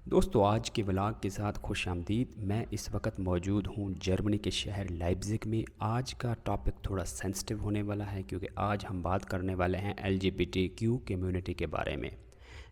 दोस्तों आज के व्लॉग के साथ खुश आमदीद। मैं इस वक्त मौजूद हूँ जर्मनी के शहर लाइप्ज़िग में। आज का टॉपिक थोड़ा सेंसिटिव होने वाला है क्योंकि आज हम बात करने वाले हैं LGBTQ कम्युनिटी के बारे में।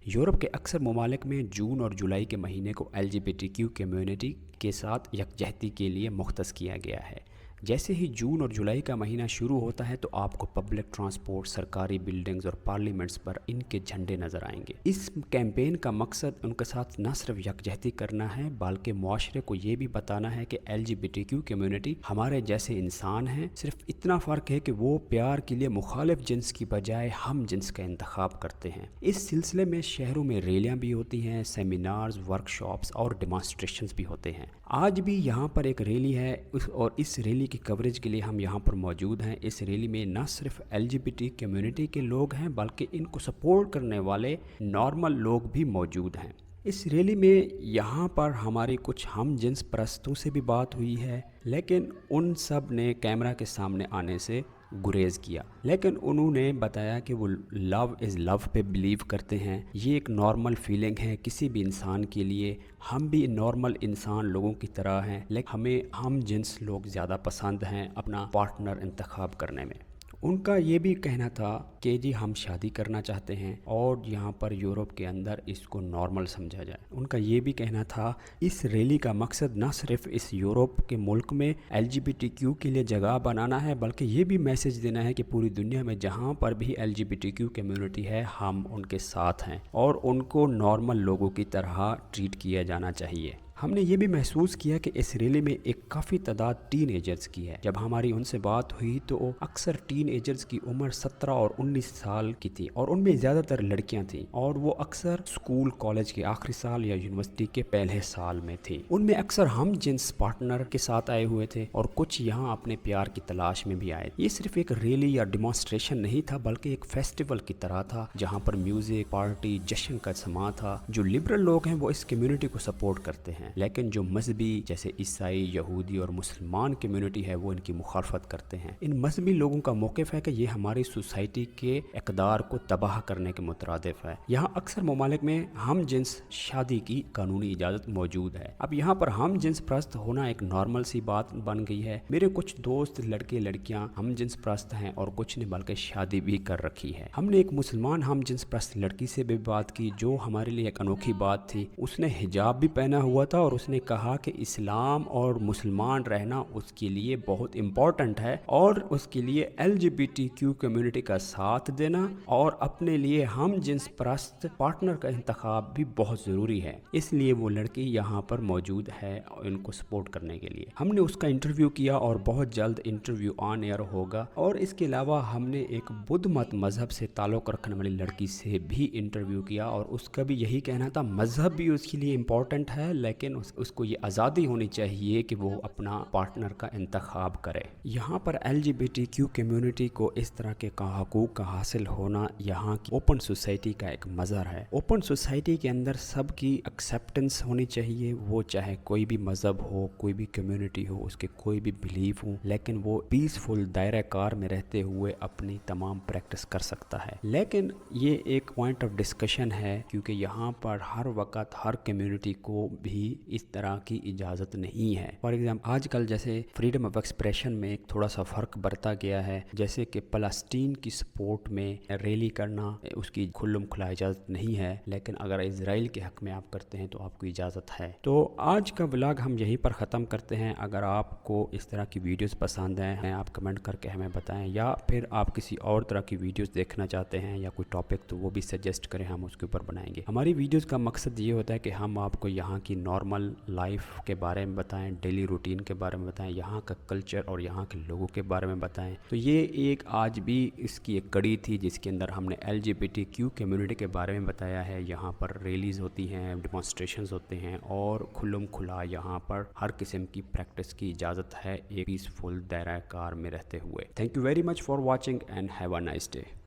यूरोप के अक्सर ममालिक में जून और जुलाई के महीने को LGBTQ कम्युनिटी के साथ यकजहती के लिए मुख्तस किया गया है। जैसे ही जून और जुलाई का महीना शुरू होता है तो आपको पब्लिक ट्रांसपोर्ट, सरकारी बिल्डिंग्स और पार्लियामेंट्स पर इनके झंडे नज़र आएंगे। इस कैंपेन का मकसद उनके साथ न सिर्फ यकजहती करना है बल्कि मुआशरे को ये भी बताना है कि LGBTQ कम्युनिटी हमारे जैसे इंसान हैं। सिर्फ इतना फ़र्क है कि वो प्यार के लिए मुखालिफ जिन्स की बजाय हम जिन्स का इंतखाब करते हैं। इस सिलसिले में शहरों में रैलियाँ भी होती हैं, सेमिनार्स, वर्कशॉप्स और डेमॉन्स्ट्रेशंस भी होते हैं। आज भी यहाँ पर एक रैली है और इस रैली की कवरेज के लिए हम यहाँ पर मौजूद हैं। इस रैली में न सिर्फ LGBT कम्युनिटी के लोग हैं बल्कि इनको सपोर्ट करने वाले नॉर्मल लोग भी मौजूद हैं। इस रैली में यहाँ पर हमारी कुछ हम जिन्स परस्तों से भी बात हुई है, लेकिन उन सब ने कैमरा के सामने आने से गुरेज किया। लेकिन उन्होंने बताया कि वो लव इज़ लव पे बिलीव करते हैं। ये एक नॉर्मल फीलिंग है किसी भी इंसान के लिए। हम भी नॉर्मल इंसान लोगों की तरह हैं, लेकिन हमें हम जिन्स लोग ज़्यादा पसंद हैं अपना पार्टनर इंतखाब करने में। उनका ये भी कहना था कि जी हम शादी करना चाहते हैं और यहाँ पर यूरोप के अंदर इसको नॉर्मल समझा जाए। उनका ये भी कहना था इस रैली का मकसद न सिर्फ इस यूरोप के मुल्क में LGBTQ के लिए जगह बनाना है बल्कि ये भी मैसेज देना है कि पूरी दुनिया में जहाँ पर भी LGBTQ कम्युनिटी है हम उनके साथ हैं और उनको नॉर्मल लोगों की तरह ट्रीट किया जाना चाहिए। हमने ये भी महसूस किया कि इस रैली में एक काफ़ी तादाद टीन एजर्स की है। जब हमारी उनसे बात हुई तो अक्सर टीन एजर्स की उम्र 17 और 19 साल की थी और उनमें ज़्यादातर लड़कियां थीं और वो अक्सर स्कूल कॉलेज के आखिरी साल या यूनिवर्सिटी के पहले साल में थी। उनमें अक्सर हम जिन्स पार्टनर के साथ आए हुए थे और कुछ यहाँ अपने प्यार की तलाश में भी आए। ये सिर्फ एक रैली या डिमॉन्स्ट्रेशन नहीं था बल्कि एक फेस्टिवल की तरह था जहाँ पर म्यूज़िक, पार्टी, जश्न का समा था। जो लिबरल लोग हैं वो इस कम्युनिटी को सपोर्ट करते हैं, लेकिन जो मजहबी जैसे ईसाई, यहूदी और मुसलमान कम्युनिटी है वो इनकी मुखालफत करते हैं। इन मजहबी लोगों का मौक़िफ़ है कि ये हमारी सोसाइटी के इक़दार को तबाह करने के मुतरादिफ है। यहाँ अक्सर ममालिक में हम जिन्स शादी की कानूनी इजाज़त मौजूद है। अब यहाँ पर हम जिन्स प्रस्त होना एक नॉर्मल सी बात बन गई है। मेरे कुछ दोस्त लड़के लड़कियाँ हम जिन्स प्रस्त हैं और कुछ ने बल्कि शादी भी कर रखी है। हमने एक मुसलमान हम जिन्स प्रस्त लड़की से भी बात की जो हमारे लिए एक अनोखी बात थी। उसने हिजाब भी पहना हुआ था और उसने कहा कि इस्लाम और मुसलमान रहना उसके लिए बहुत इम्पॉर्टेंट है और उसके लिए LGBTQ कम्युनिटी का साथ देना और अपने लिए हम जिन्स परस्त पार्टनर का इंतखाब भी बहुत ज़रूरी है। इसलिए वो लड़की यहाँ पर मौजूद है और इनको सपोर्ट करने के लिए। हमने उसका इंटरव्यू किया और बहुत जल्द इंटरव्यू ऑन एयर होगा। और इसके अलावा हमने एक बुद्ध मत मज़हब से ताल्लुक़ रखने वाली लड़की से भी इंटरव्यू किया और उसका भी यही कहना था मज़हब भी उसके लिए इम्पॉर्टेंट है, लेकिन उसको ये आज़ादी होनी चाहिए कि वो अपना पार्टनर का इंतखाब करे। यहाँ पर LGBTQ कम्युनिटी को इस तरह के हकूक़ का हासिल होना यहाँ की ओपन सोसाइटी का एक मज़हर है। ओपन सोसाइटी के अंदर सब की एक्सेप्टेंस होनी चाहिए, वो चाहे कोई भी मज़हब हो, कोई भी कम्युनिटी हो, उसके कोई भी बिलीफ हो, लेकिन वो पीसफुल दायरा कार में रहते हुए अपनी तमाम प्रैक्टिस कर सकता है। लेकिन ये एक पॉइंट ऑफ डिस्कशन है क्योंकि यहाँ पर हर वक्त हर कम्युनिटी को भी इस तरह की इजाज़त नहीं है। फॉर एग्जाम्पल आजकल जैसे फ्रीडम ऑफ एक्सप्रेशन में एक थोड़ा सा फ़र्क बरता गया है, जैसे कि फ़लस्तीन की सपोर्ट में रैली करना उसकी खुल्लम खुला इजाज़त नहीं है, लेकिन अगर इजराइल के हक़ में आप करते हैं तो आपको इजाज़त है। तो आज का व्लॉग हम यहीं पर ख़त्म करते हैं। अगर आपको इस तरह की वीडियोस पसंद हैं आप कमेंट करके हमें बताएं, या फिर आप किसी और तरह की वीडियोस देखना चाहते हैं या कोई टॉपिक तो वो भी सजेस्ट करें, हम उसके ऊपर बनाएंगे। हमारी वीडियोस का मकसद ये होता है कि हम आपको यहाँ की नॉर्मल लाइफ के बारे में बताएं, डेली रूटीन के बारे में बताएं, यहाँ का कल्चर और यहाँ के लोगों के बारे में बताएं। तो ये एक आज भी इसकी एक कड़ी थी जिसके अंदर हमने LGBTQ कम्युनिटी के बारे में बताया है। यहाँ पर रैलीज़ होती हैं, डेमॉन्स्ट्रेशंस होते हैं और खुल्लम खुला यहाँ पर हर किस्म की प्रैक्टिस की इजाज़त है एक पीसफुल दायरा कार में रहते हुए। Thank you very much for watching and have a nice day.